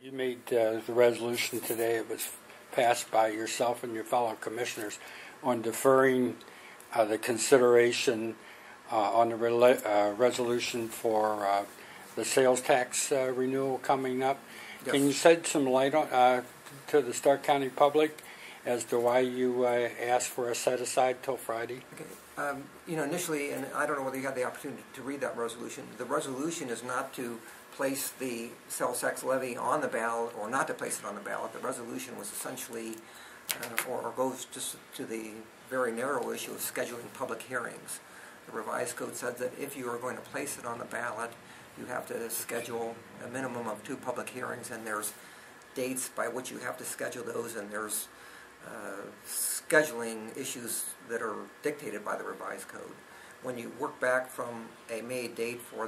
You made the resolution today. It was passed by yourself and your fellow commissioners on deferring the consideration on the resolution for the sales tax renewal coming up. Yes. Can you shed some light on, to the Stark County public as to why you asked for a set-aside till Friday? Okay. Initially, and I don't know whether you had the opportunity to read that resolution, the resolution is not to place the sales tax levy on the ballot or not to place it on the ballot. The resolution was essentially, or goes just to the very narrow issue of scheduling public hearings. The revised code said that if you are going to place it on the ballot, you have to schedule a minimum of 2 public hearings, and there's dates by which you have to schedule those, and there's scheduling issues that are dictated by the revised code. When you work back from a May date for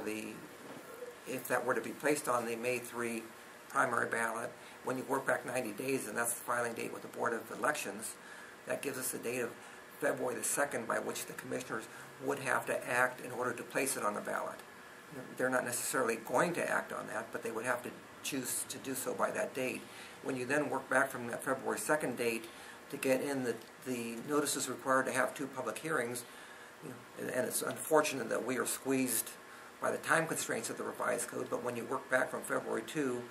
if that were to be placed on the May 3 primary ballot, when you work back 90 days, and that's the filing date with the Board of Elections, that gives us a date of February the 2nd by which the commissioners would have to act in order to place it on the ballot. They're not necessarily going to act on that, but they would have to choose to do so by that date. When you then work back from that February 2nd date to get in the notices required to have 2 public hearings, and it's unfortunate that we are squeezed by the time constraints of the revised code, but when you work back from February 2,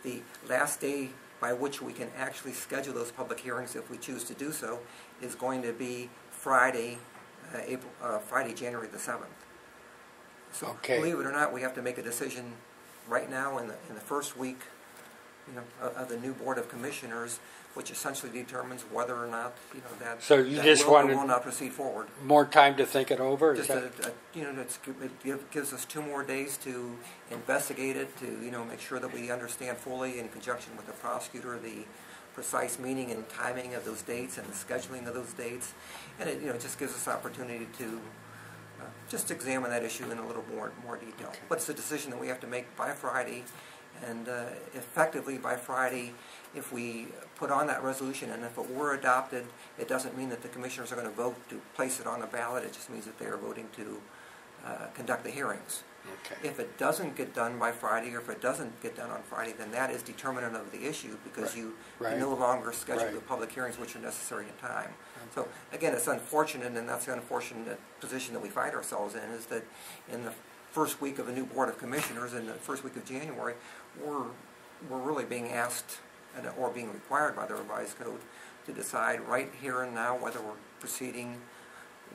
the last day by which we can actually schedule those public hearings, if we choose to do so, is going to be Friday, January the 7th. So, okay. Believe it or not, we have to make a decision right now in the first week, of the new Board of Commissioners, which essentially determines whether or not that, so you that just will wanted or will not proceed forward. More time to think it over. Just it gives us 2 more days to investigate it, to make sure that we understand fully, in conjunction with the prosecutor, the precise meaning and timing of those dates and the scheduling of those dates, and it just gives us opportunity to just examine that issue in a little more detail. Okay. But it's a decision that we have to make by Friday, and effectively by Friday, if we put on that resolution and if it were adopted, it doesn't mean that the commissioners are going to vote to place it on the ballot. It just means that they are voting to conduct the hearings. Okay. If it doesn't get done by Friday, or if it doesn't get done on Friday, then that is determinant of the issue, because you can no longer schedule the public hearings which are necessary in time. So again, it's unfortunate, and that's the unfortunate position that we find ourselves in, is that in the first week of a new Board of Commissioners, in the first week of January, we're really being asked or being required by the revised code to decide right here and now whether we're proceeding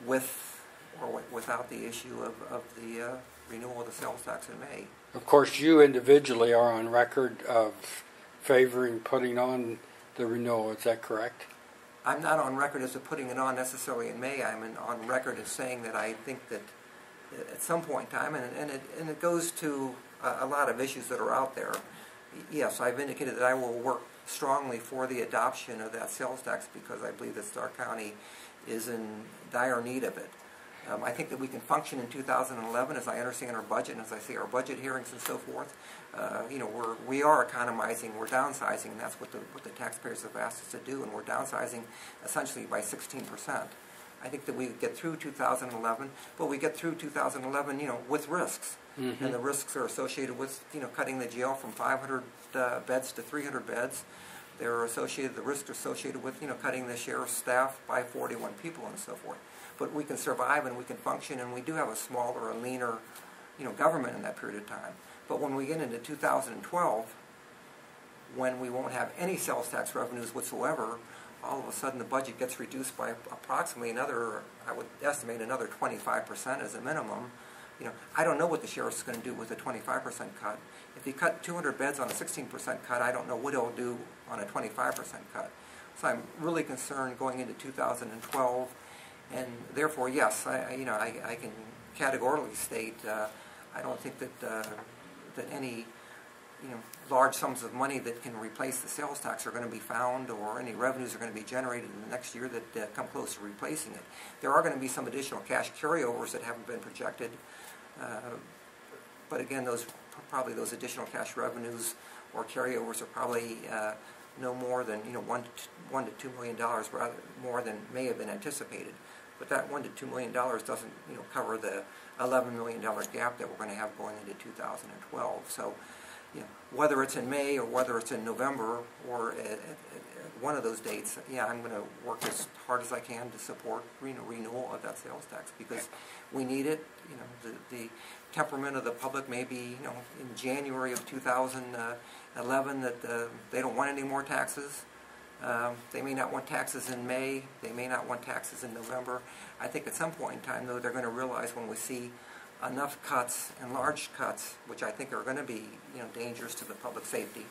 with or without the issue of the renewal of the sales tax in May. Of course, you individually are on record of favoring putting on the renewal. Is that correct? I'm not on record as to putting it on necessarily in May. I'm on record as saying that I think that at some point in time, and it goes to a lot of issues that are out there. Yes, I've indicated that I will work strongly for the adoption of that sales tax, because I believe that Stark County is in dire need of it. I think that we can function in 2011, as I understand our budget, and as I see our budget hearings and so forth. We are economizing, we're downsizing, and that's what the taxpayers have asked us to do, and we're downsizing essentially by 16%. I think that we get through 2011, but we get through 2011, with risks. Mm-hmm. And the risks are associated with, cutting the jail from 500 beds to 300 beds. The risks are associated with, cutting the sheriff's staff by 41 people and so forth. But we can survive and we can function, and we do have a smaller and leaner, government in that period of time. But when we get into 2012, when we won't have any sales tax revenues whatsoever, all of a sudden the budget gets reduced by approximately another, I would estimate another 25% as a minimum. I don't know what the sheriff's going to do with a 25% cut. If he cut 200 beds on a 16% cut, I don't know what he'll do on a 25% cut. So I'm really concerned going into 2012, and therefore, yes, I can categorically state I don't think that any large sums of money that can replace the sales tax are going to be found, or any revenues are going to be generated in the next year that come close to replacing it. There are going to be some additional cash carryovers that haven't been projected, but again, those additional cash revenues or carryovers are probably no more than $1 to $2 million, rather more than may have been anticipated. But that $1 to $2 million doesn't cover the $11 million gap that we're going to have going into 2012. So whether it's in May or whether it's in November or at one of those dates, I'm going to work as hard as I can to support renewal of that sales tax, because we need it. The temperament of the public may be, in January of 2011 that they don't want any more taxes. They may not want taxes in May. They may not want taxes in November. I think at some point in time, though, they're going to realize when we see enough cuts and large cuts, which I think are going to be dangerous to the public safety,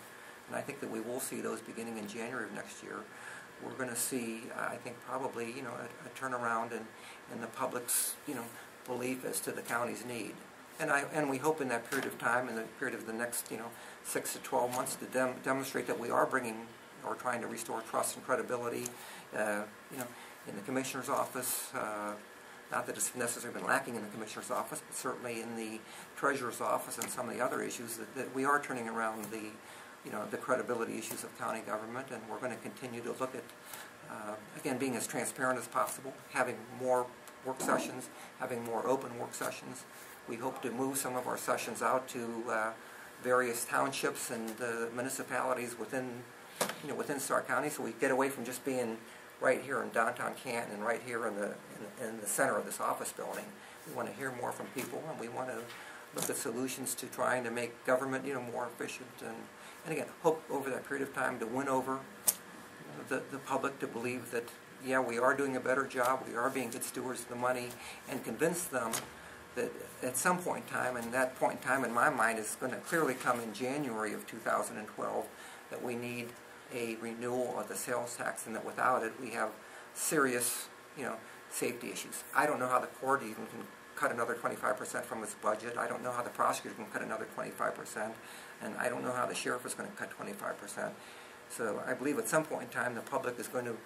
and I think that we will see those beginning in January of next year. We're going to see, I think, probably a turnaround in the public's belief as to the county's need. And we hope in that period of time, in the period of the next 6 to 12 months, to demonstrate that we are bringing or trying to restore trust and credibility, in the Commissioner's office. Not that it's necessarily been lacking in the Commissioner's office, but certainly in the Treasurer's office and some of the other issues that we are turning around the credibility issues of county government, and we're going to continue to look at, again, being as transparent as possible, having more work sessions, having more open work sessions. We hope to move some of our sessions out to various townships and municipalities within Stark County, so we get away from just being right here in downtown Canton and right here in the center of this office building. We want to hear more from people, and we want to look at solutions to trying to make government more efficient, and again, hope over that period of time to win over the public to believe that we are doing a better job, we are being good stewards of the money, and convince them that at some point in time, and that point in time in my mind is going to clearly come in January of 2012, that we need a renewal of the sales tax, and that without it we have serious safety issues. I don't know how the court even can cut another 25% from its budget. I don't know how the prosecutor can cut another 25%, and I don't know how the sheriff is going to cut 25%. So I believe at some point in time the public is going to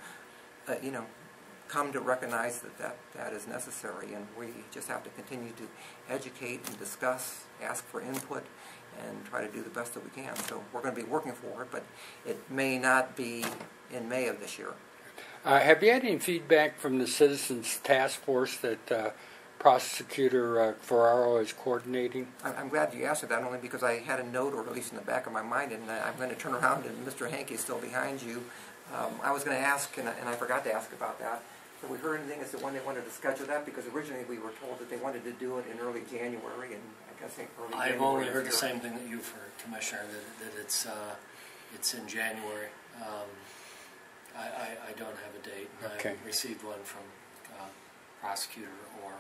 come to recognize that is necessary, and we just have to continue to educate and discuss, ask for input, and try to do the best that we can. So we're going to be working for it, but it may not be in May of this year. Have you had any feedback from the Citizens Task Force that Prosecutor Ferraro is coordinating? I'm glad you asked that, only because I had a note, or at least in the back of my mind, and I'm going to turn around and Mr. Hankey is still behind you. I was going to ask, and I forgot to ask about that. Have we heard anything as to when they wanted to schedule that? Because originally we were told that they wanted to do it in early January, and I guess early January. I've only heard the same thing that you've heard, Commissioner, that it's in January. I don't have a date. Okay. I received one from prosecutor or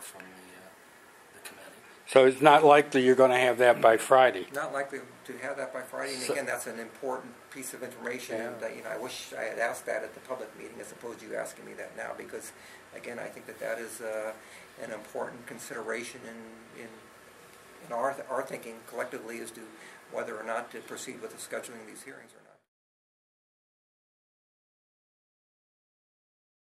from the committee. So it's not likely you're going to have that by Friday? Not likely to have that by Friday, and again, that's an important piece of information, and I wish I had asked that at the public meeting as opposed to you asking me that now, because again, I think that is an important consideration in our thinking collectively as to whether or not to proceed with the scheduling of these hearings or not.